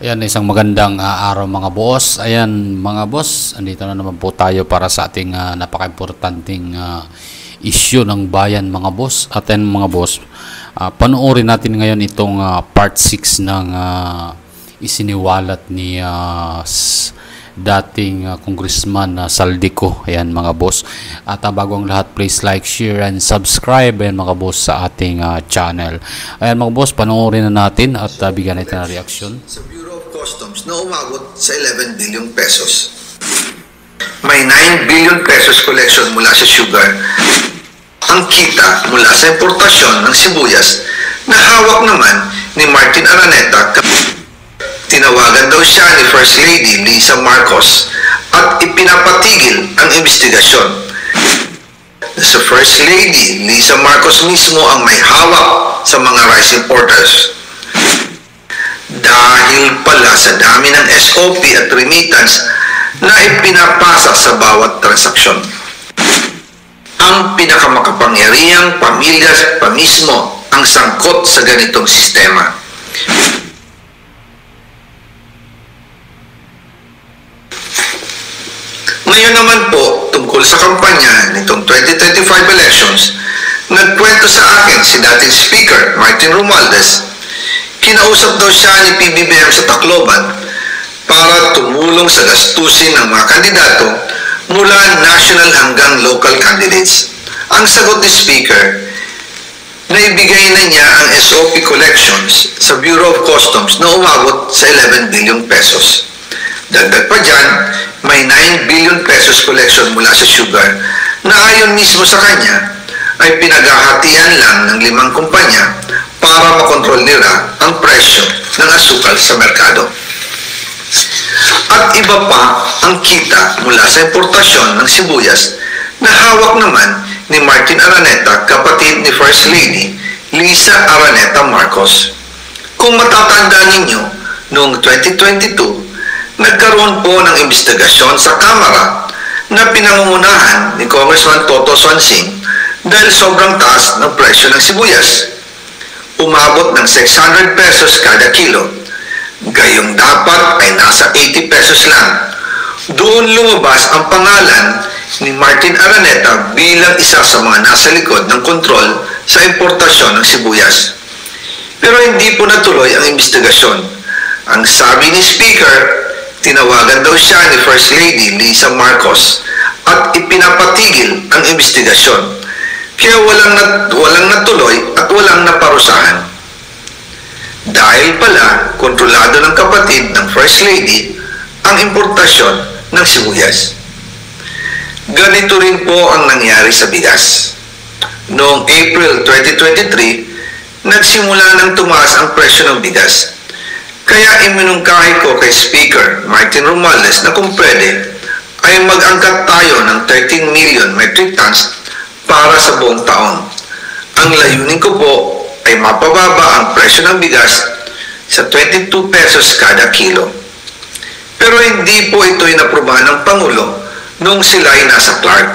Ayan, isang magandang araw mga boss. Ayan mga boss, andito na naman po tayo para sa ating napaka-importanting issue ng bayan mga boss. At yan mga boss, panoorin natin ngayon itong part 6 ng isiniwalat ni dating Congressman Saldico. Ayan mga boss. At bago ang lahat, please like, share, and subscribe ayan mga boss sa ating channel. Ayan mga boss, panoorin na natin at bigyan natin ng reaction. Sa Bureau of Customs na umabot sa 11 billion pesos. May 9 billion pesos collection mula sa sugar. Ang kita mula sa importasyon ng sibuyas na hawak naman ni Martin Araneta. Tinawagan daw siya ni First Lady Lisa Marcos at ipinapatigil ang investigasyon. Sa First Lady Lisa Marcos mismo ang may hawak sa mga rice importers. Dahil pala sa dami ng SOP at remittance na ipinapasa sa bawat transaksyon. Ang pinakamakapangyarihang pamilya pa mismo ang sangkot sa ganitong sistema. Ngayon naman po, tungkol sa kampanya nitong 2025 elections, nagkwento sa akin si dating Speaker Martin Romualdez. Kinausap daw siya ni PBBM sa Tacloban para tumulong sa gastusin ng mga kandidato mula national hanggang local candidates. Ang sagot ni Speaker, naibigay na niya ang SOP collections sa Bureau of Customs na umabot sa 11 billion pesos. Dagdag pa dyan, may 9 billion pesos collection mula sa sugar na ayon mismo sa kanya ay pinaghahatian lang ng 5 kumpanya para makontrol nila ang presyo ng asukal sa merkado. At iba pa ang kita mula sa importasyon ng sibuyas na hawak naman ni Martin Araneta, kapatid ni First Lady Lisa Araneta Marcos. Kung matatandaan ninyo, noong 2022, nagkaroon po ng investigasyon sa Kamara na pinangungunahan ni Congressman Toto Swansing dahil sobrang taas ng presyo ng sibuyas. Umabot ng 600 pesos kada kilo. Gayong dapat ay nasa 80 pesos lang. Doon lumabas ang pangalan ni Martin Araneta bilang isa sa mga nasa likod ng kontrol sa importasyon ng sibuyas. Pero hindi po natuloy ang investigasyon. Ang sabi ni Speaker, tinawagan daw siya ni First Lady Lisa Marcos at ipinapatigil ang investigasyon. Kaya walang natuloy at walang naparusahan. Dahil pala, kontrolado ng kapatid ng First Lady ang importasyon ng sibuyas. Ganito rin po ang nangyari sa bigas. Noong April 2023, nagsimula ng tumaas ang presyo ng bigas. Kaya iminungkahi ko kay Speaker Martin Romualdez na kung pwede ay mag-angkat tayo ng 13 million metric tons para sa buong taon. Ang layunin ko po ay mapababa ang presyo ng bigas sa 22 pesos kada kilo. Pero hindi po ito inaprubahan ng Pangulo noong sila ay nasa Clark.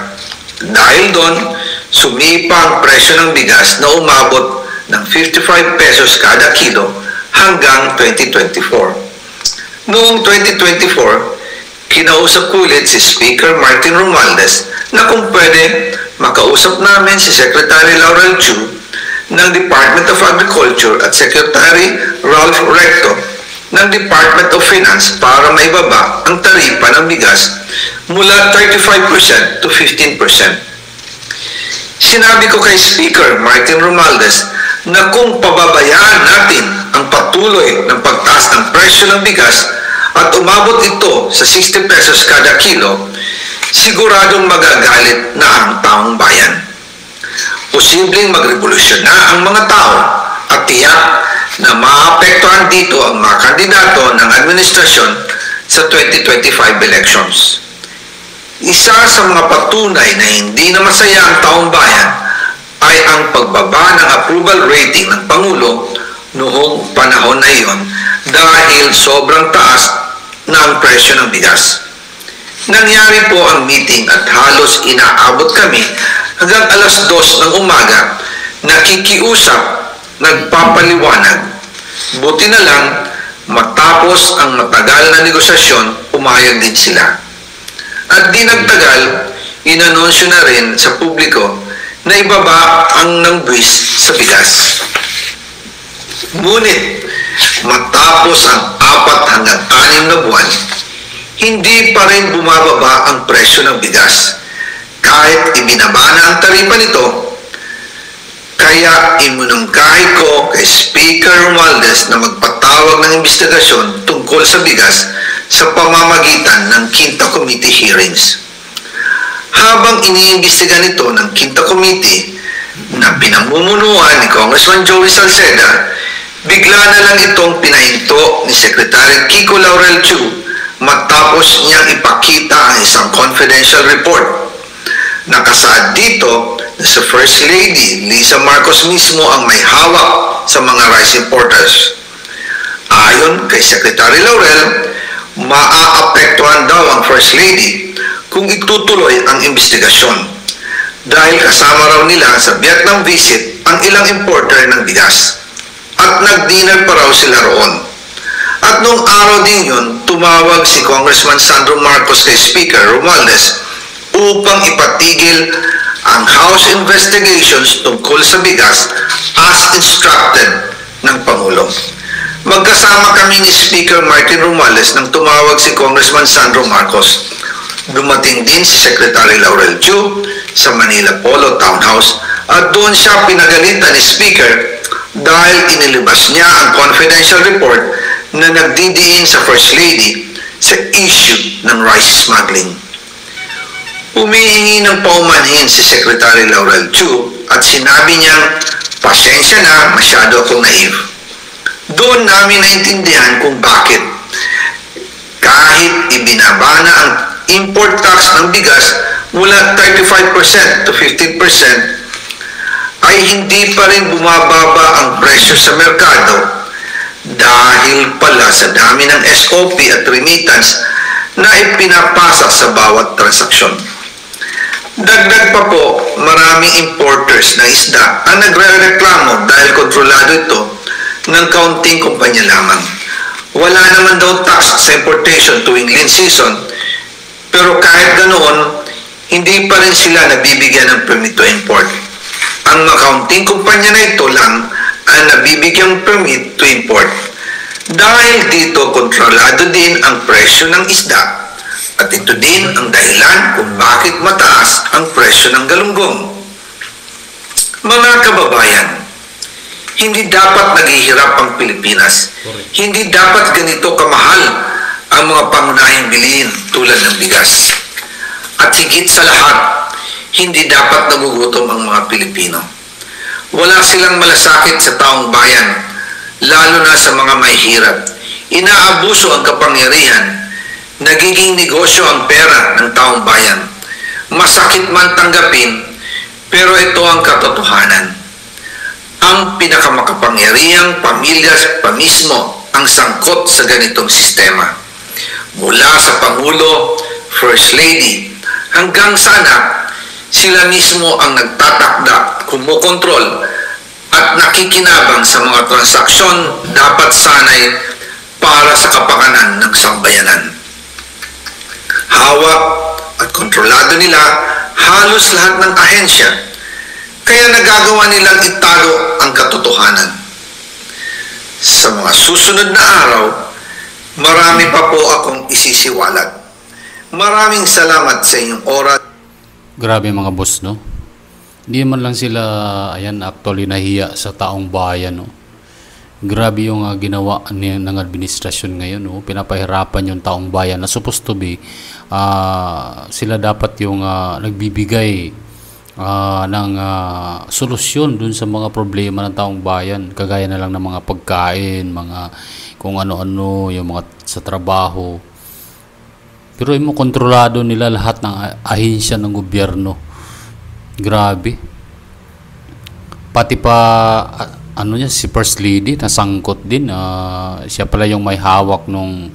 Dahil doon, sumipa ang presyo ng bigas na umabot ng 55 pesos kada kilo hanggang 2024. Noong 2024, kinausap ko ulit si Speaker Martin Romualdez na kung pwede makausap namin si Secretary Laurel Chu ng Department of Agriculture at Secretary Ralph Recto ng Department of Finance para maibaba ang taripa ng bigas mula 35% to 15%. Sinabi ko kay Speaker Martin Romualdez na kung pababayaan natin ang patuloy ng pagtaas ng presyo ng bigas at umabot ito sa 60 pesos kada kilo, siguradong magagalit na ang taong bayan. Posibleng magrevolusyon na ang mga tao at tiyak na maapektuhan dito ang mga kandidato ng administrasyon sa 2025 elections. Isa sa mga patunay na hindi na masaya ang taong bayan ay ang pagbaba ng approval rating ng Pangulo noong panahon na iyon dahil sobrang taas na ang presyo ng bigas. Nangyari po ang meeting at halos inaabot kami hanggang alas 2 ng umaga, nakikiusap, nagpapaliwanag. Buti na lang Matapos ang matagal na negosasyon, pumayag din sila. At di nagtagal, inanunsyo na rin sa publiko na ibaba ang ng buwis sa bigas. Ngunit, matapos ang 4 hanggang 6 na buwan, hindi pa rin bumababa ang presyo ng bigas. Kahit ibinaba na ang taripa nito, kaya imunungkahi ko kay Speaker Romualdez na magpatawag ng investigasyon tungkol sa bigas sa pamamagitan ng Quinta Committee hearings. Habang iniimbestiga nito ng Quinta Committee na pinamumunuan ni Congressman Joey Salceda, bigla na lang itong pinahinto ni Secretary Kiko Laurel Chu matapos niyang ipakita ang isang confidential report. Nakasaad dito na sa First Lady Lisa Marcos mismo ang may hawak sa mga rice importers. Ayon kay Secretary Laurel, maaapektuhan daw ang First Lady kung itutuloy ang investigasyon dahil kasama raw nila sa Vietnam visit ang ilang importer ng bigas at nag-dinner pa raw sila roon. At nung araw din yun, tumawag si Congressman Sandro Marcos kay Speaker Romualdez upang ipatigil ang House investigations tungkol sa bigas as instructed ng Pangulo. Magkasama kami ni Speaker Martin Romualdez nang tumawag si Congressman Sandro Marcos. Dumating din si Secretary Laurel Chu sa Manila Polo Townhouse at doon siya pinagalitan ni Speaker dahil inilabas niya ang confidential report na nagdidiin sa First Lady sa issue ng rice smuggling. Humihingi ng paumanhin si Secretary Laurel Chu at sinabi niyang, pasensya na, masyado akong naive. Doon namin naintindihan kung bakit. Kahit ibinaba na ang import tax ng bigas mula 35% to 15%, ay hindi pa rin bumababa ang presyo sa merkado dahil pala sa dami ng SOP at remittance na ipinapasa sa bawat transaksyon. Dagdag pa po, maraming importers na isda ang nagre-reklamo dahil kontrolado ito ng kaunting kumpanya lamang. Wala naman daw tax sa importation tuwing lean season, pero kahit ganoon, hindi pa rin sila nabibigyan ng permit to import. Ang makaunting kumpanya na ito lang ang nabibigyang permit to import. Dahil dito, kontrolado din ang presyo ng isda. At ito din ang dahilan kung bakit mataas ang presyo ng galunggong. Mga kababayan, hindi dapat naghihirap ang Pilipinas. Hindi dapat ganito kamahal ang mga pangunahing bilihin tulad ng bigas. At higit sa lahat, hindi dapat nagugutom ang mga Pilipino. Wala silang malasakit sa taong bayan, lalo na sa mga may hirap. Inaabuso ang kapangyarihan. Nagiging negosyo ang pera ng taong bayan. Masakit man tanggapin, pero ito ang katotohanan. Ang pinakamakapangyarihang pamilya pa mismo ang sangkot sa ganitong sistema. Mula sa Pangulo, First Lady, hanggang sa anak, sila mismo ang nagtatakda, kumukontrol, at nakikinabang sa mga transaksyon dapat sanay para sa kapakanan ng sambayanan. Hawak at kontrolado nila halos lahat ng ahensya, kaya nagagawa nilang itago ang katotohanan. Sa mga susunod na araw, marami pa po akong isisiwalat. Maraming salamat sa inyong oras. Grabe mga boss, no? Hindi man lang sila, ayan, actually nahiya sa taong bayan, no? Grabe yung ginawa ng administrasyon ngayon, no? Pinapahirapan yung taong bayan na supposed to be sila dapat yung nagbibigay ng solusyon dun sa mga problema ng taong bayan, kagaya na lang ng mga pagkain, mga kung ano-ano, yung mga sa trabaho. Pero yung kontrolado nila lahat ng ahensya ng gobyerno. Grabe. Pati pa si First Lady nasangkot din. Siya pala yung may hawak nung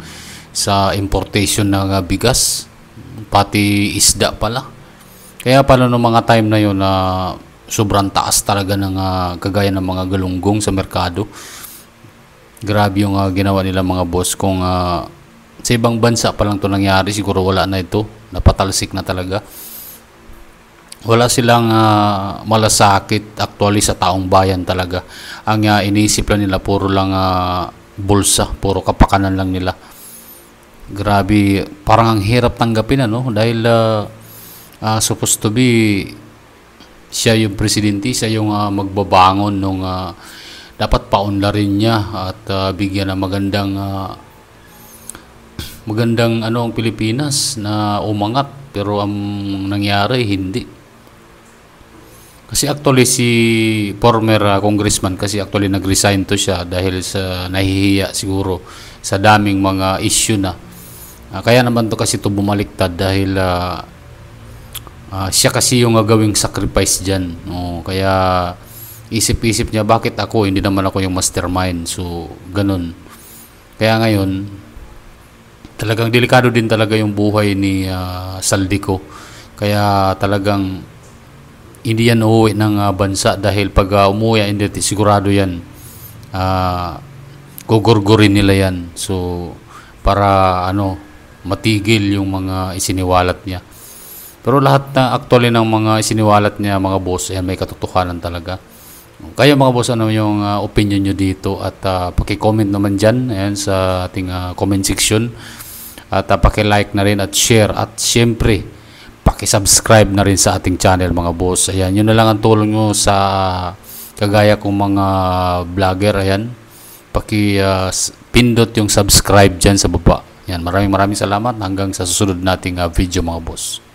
sa importation ng bigas, pati isda pala. Kaya pala nung mga time na yun sobrang taas talaga ng kagaya ng mga galunggong sa merkado. Grabe yung ginawa nila mga boss. Kung sa ibang bansa pa lang to nangyari, siguro wala na ito. Napatalsik na talaga. Wala silang malasakit actually sa taong bayan talaga. Ang iniisip lang nila puro lang bulsa, puro kapakanan lang nila. Grabe, parang ang hirap tanggapin dahil supposed to be siya yung presidente, siya yung magbabangon nung dapat paunlarin niya at bigyan ng magandang ang Pilipinas na umangat, pero ang nangyari hindi. Kasi actually si former congressman kasi actually nag-resign to siya dahil sa nahihiya siguro sa daming mga issue na. Kaya naman to kasi to bumaliktad dahil siya kasi yung gawing sacrifice dyan. Kaya isip-isip niya, bakit ako? Hindi naman ako yung mastermind. So, ganun. Kaya ngayon, talagang delikado din talaga yung buhay ni Saldico. Kaya talagang hindi yan uuwi ng bansa dahil pag umuwi, hindi sigurado yan. Gugurgurin nila yan. So, para matigil yung mga isiniwalat niya. Pero lahat na actually ng mga isiniwalat niya mga boss, ayan, may katotohanan talaga. Kaya mga boss, ano yung opinion nyo dito? At paki-comment naman dyan ayan, sa ating comment section. At paki-like na rin at share. At syempre, paki-subscribe na rin sa ating channel mga boss. Ayan, yun na lang ang tulong nyo sa kagaya kong mga vlogger. Ayan, paki-pindot yung subscribe dyan sa baba. Ayan, maraming salamat. Hanggang sa susunod nating video mga boss.